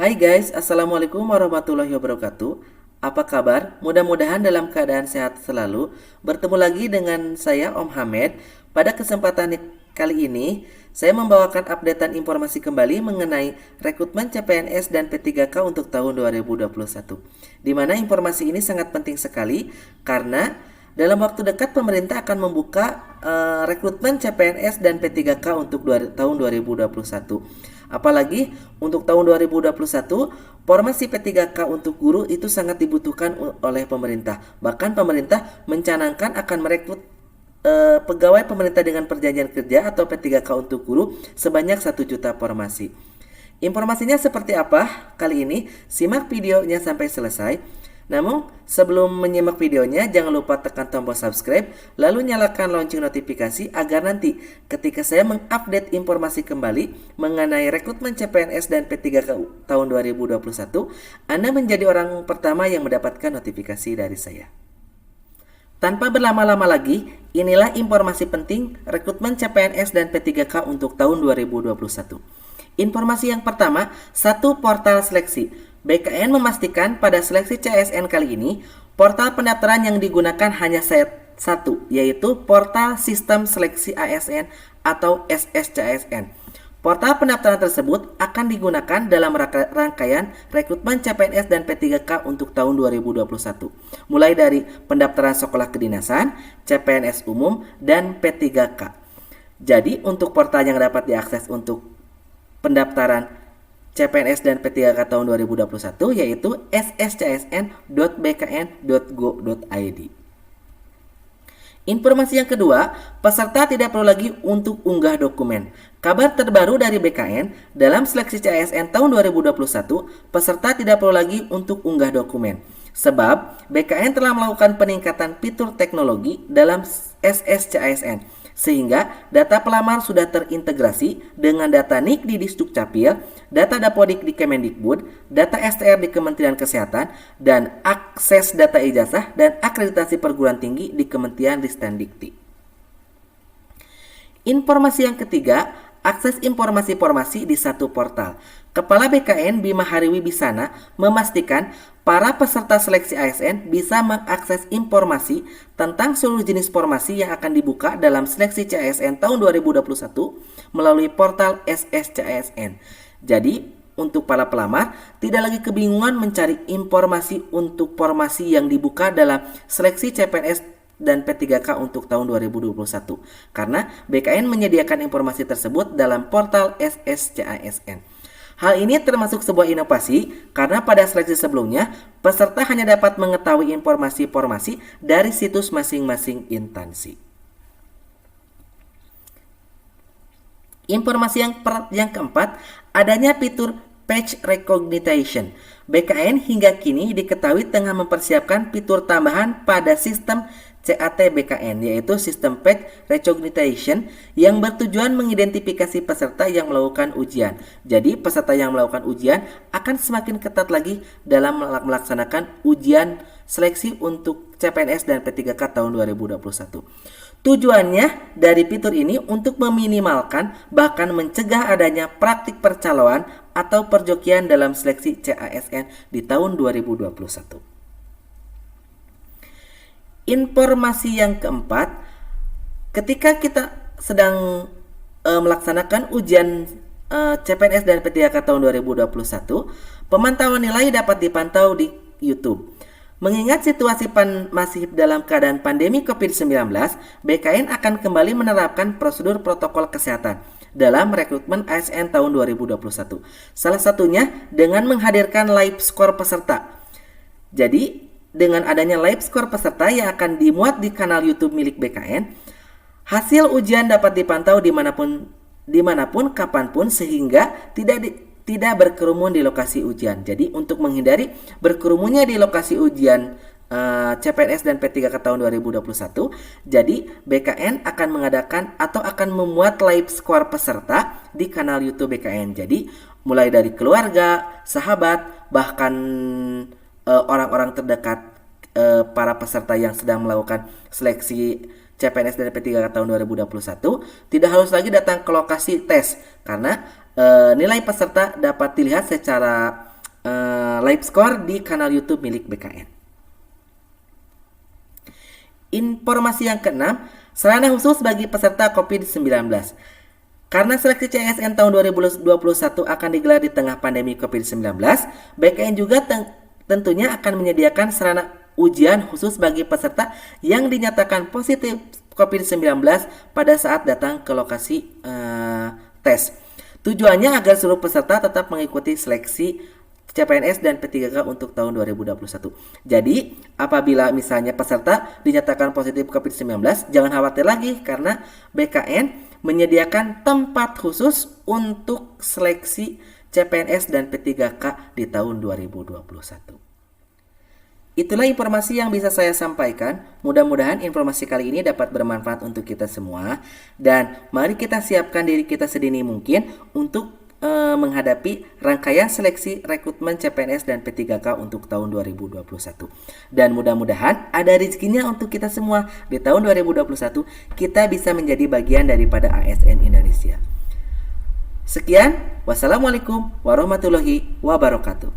Hai guys, Assalamualaikum warahmatullahi wabarakatuh. Apa kabar? Mudah-mudahan dalam keadaan sehat selalu. Bertemu lagi dengan saya Om Hamed. Pada kesempatan kali ini, saya membawakan updatean informasi kembali mengenai rekrutmen CPNS dan P3K untuk tahun 2021. Di mana informasi ini sangat penting sekali karena dalam waktu dekat pemerintah akan membuka rekrutmen CPNS dan P3K untuk tahun 2021. Apalagi untuk tahun 2021, formasi P3K untuk guru itu sangat dibutuhkan oleh pemerintah. Bahkan pemerintah mencanangkan akan merekrut pegawai pemerintah dengan perjanjian kerja atau P3K untuk guru sebanyak 1 juta formasi. Informasinya seperti apa? Kali ini simak videonya sampai selesai. Namun, sebelum menyimak videonya, jangan lupa tekan tombol subscribe, lalu nyalakan lonceng notifikasi agar nanti ketika saya mengupdate informasi kembali mengenai rekrutmen CPNS dan P3K tahun 2021, Anda menjadi orang pertama yang mendapatkan notifikasi dari saya. Tanpa berlama-lama lagi, inilah informasi penting rekrutmen CPNS dan P3K untuk tahun 2021. Informasi yang pertama, satu portal seleksi. BKN memastikan pada seleksi CSN kali ini, portal pendaftaran yang digunakan hanya satu, yaitu Portal Sistem Seleksi ASN atau SSCASN. Portal pendaftaran tersebut akan digunakan dalam rangkaian rekrutmen CPNS dan P3K untuk tahun 2021, mulai dari pendaftaran sekolah kedinasan, CPNS umum, dan P3K. Jadi, untuk portal yang dapat diakses untuk pendaftaran CPNS dan P3K tahun 2021 yaitu sscsn.bkn.go.id. Informasi yang kedua, peserta tidak perlu lagi untuk unggah dokumen. Kabar terbaru dari BKN, dalam seleksi CSN tahun 2021, peserta tidak perlu lagi untuk unggah dokumen. Sebab BKN telah melakukan peningkatan fitur teknologi dalam SSCASN sehingga data pelamar sudah terintegrasi dengan data NIK di Disdukcapil, data Dapodik di Kemendikbud, data STR di Kementerian Kesehatan, dan akses data ijazah dan akreditasi perguruan tinggi di Kementerian Ristekdikti. Informasi yang ketiga, akses informasi-formasi di satu portal. Kepala BKN Bima Hariwi Bisana memastikan para peserta seleksi ASN bisa mengakses informasi tentang seluruh jenis formasi yang akan dibuka dalam seleksi CASN tahun 2021 melalui portal SSCASN. Jadi, untuk para pelamar tidak lagi kebingungan mencari informasi untuk formasi yang dibuka dalam seleksi CPNS dan P3K untuk tahun 2021 karena BKN menyediakan informasi tersebut dalam portal SSCASN. Hal ini termasuk sebuah inovasi karena pada seleksi sebelumnya peserta hanya dapat mengetahui informasi formasi dari situs masing-masing instansi. Informasi yang keempat, adanya fitur Page Recognition. BKN hingga kini diketahui tengah mempersiapkan fitur tambahan pada sistem CAT BKN, yaitu sistem Page Recognition yang bertujuan mengidentifikasi peserta yang melakukan ujian. Jadi peserta yang melakukan ujian akan semakin ketat lagi dalam melaksanakan ujian seleksi untuk CPNS dan P3K tahun 2021. Tujuannya dari fitur ini untuk meminimalkan bahkan mencegah adanya praktik percaloan atau perjokian dalam seleksi CASN di tahun 2021. Informasi yang keempat, ketika kita sedang melaksanakan ujian CPNS dan P3K tahun 2021, pemantauan nilai dapat dipantau di YouTube. Mengingat situasi masih dalam keadaan pandemi COVID-19, BKN akan kembali menerapkan prosedur protokol kesehatan dalam rekrutmen ASN tahun 2021. Salah satunya dengan menghadirkan live score peserta. Jadi, dengan adanya live score peserta yang akan dimuat di kanal YouTube milik BKN, hasil ujian dapat dipantau dimanapun, kapanpun sehingga tidak berkerumun di lokasi ujian. Jadi untuk menghindari berkerumunnya di lokasi ujian CPNS dan P3K tahun 2021, jadi BKN akan mengadakan atau akan memuat live score peserta di kanal YouTube BKN. Jadi mulai dari keluarga, sahabat, bahkan orang-orang terdekat para peserta yang sedang melakukan seleksi CPNS dan P3K tahun 2021 tidak harus lagi datang ke lokasi tes karena nilai peserta dapat dilihat secara live score di kanal YouTube milik BKN. Informasi yang keenam, sarana khusus bagi peserta COVID-19. Karena seleksi CSN tahun 2021 akan digelar di tengah pandemi COVID-19, BKN juga tentunya akan menyediakan sarana ujian khusus bagi peserta yang dinyatakan positif COVID-19 pada saat datang ke lokasi tes. Tujuannya agar seluruh peserta tetap mengikuti seleksi CPNS dan P3K untuk tahun 2021. Jadi, apabila misalnya peserta dinyatakan positif COVID-19, jangan khawatir lagi karena BKN menyediakan tempat khusus untuk seleksi CPNS dan P3K di tahun 2021. Itulah informasi yang bisa saya sampaikan. Mudah-mudahan informasi kali ini dapat bermanfaat untuk kita semua. Dan mari kita siapkan diri kita sedini mungkin untuk menghadapi rangkaian seleksi rekrutmen CPNS dan P3K untuk tahun 2021. Dan mudah-mudahan ada rezekinya untuk kita semua. Di tahun 2021 kita bisa menjadi bagian daripada ASN Indonesia. Sekian, wassalamualaikum warahmatullahi wabarakatuh.